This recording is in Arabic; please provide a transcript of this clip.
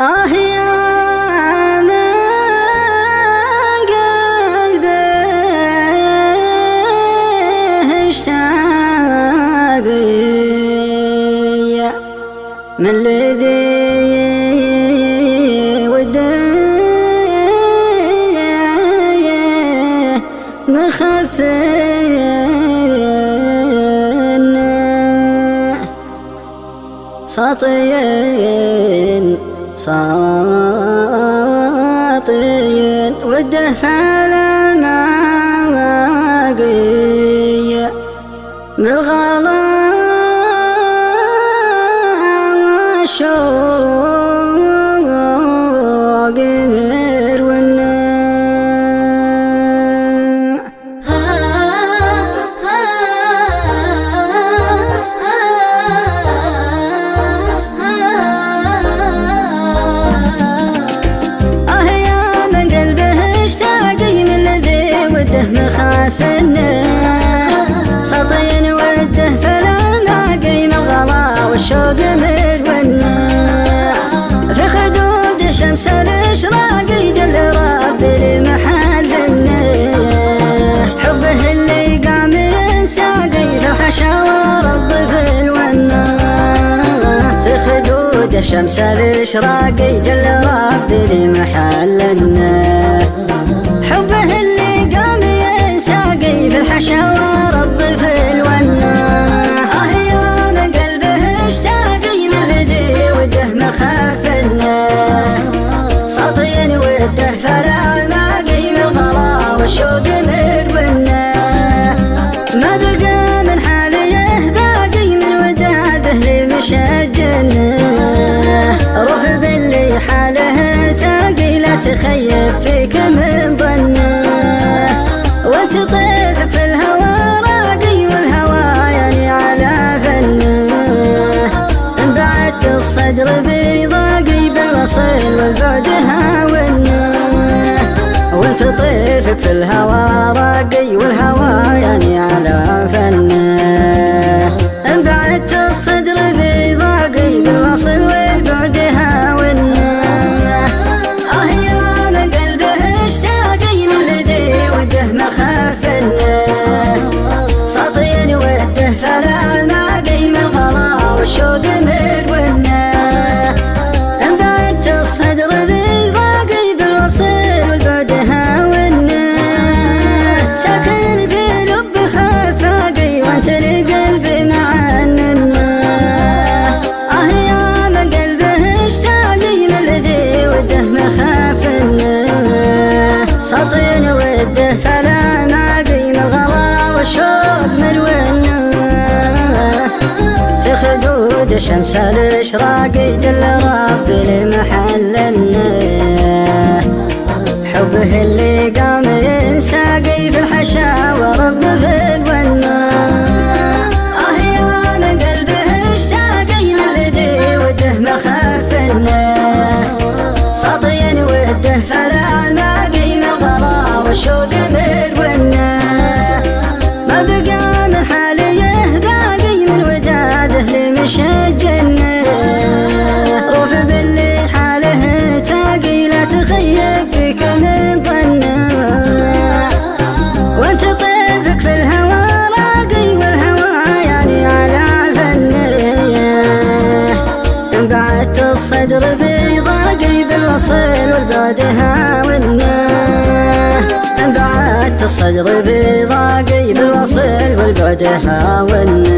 يا من قلبه اشتاق من الذي وده مخفين ساطين وده فعل معاقي بالغلا والشوق مرونا مخافنا ساطين وده فلا معقي من الغلا والشوق مرونا في خدود شمس الاشراق جل ربي لمحلنا حبه اللي قام ينساقي في الحشاوى رب في الونا في خدود الشمس الاشراق جل ربي لمحلنا حبه ساقي في الحشاوى رب في الونا يا من قلبه اشتاقي من الذي وده مخافنا ساطين وده فرع معقي من الغلا والشوق مرونا ما بقى من حاليه باقي من وداده اللي مشجنا رفض اللي حاله تاقي لا تخيب فيك من ظنه وانت طيفك في الهوى راقي والهوى يعني على فنه انبعدت الصدر بيضاقي بالوصل والبعد هاونا وانت طيفك في الهوى راقي والهوى يعني على فنه انبعدت الصدر بيضاقي بالوصل والبعد هاونا مخافنا ساطين وده فرع معقي من الغلا والشوق مرونا انبعدت الصدر بيضاقي بالوصل والبعد هاونا ساكن في لب خفاقي وانت لقلبي معننا يا من قلبه اشتاقي من الذي وده مخافنا ساطين وده فرع والشوق مرونا في خدود الشمس الاشراقي جل ربي لمحلنا حبه اللي قام ينساقي في الحشاوى رب في الونا يا من قلبه اشتاقي من الذي وده مخافنا ساطين وده فرع معقي من الغلا والشوق مرونا ما بقى من حاليه باقي من وداده لمشجنا رفض اللي حاله تاقي لا تخيب فيك من ظنه وانت طيفك في الهوى راقي والهوى يعني على فنه انبعدت الصدر بيضاقي بالوصل والبعد هاونا انبعدت الصدر بيضاقي بالوصل والبعد هاونا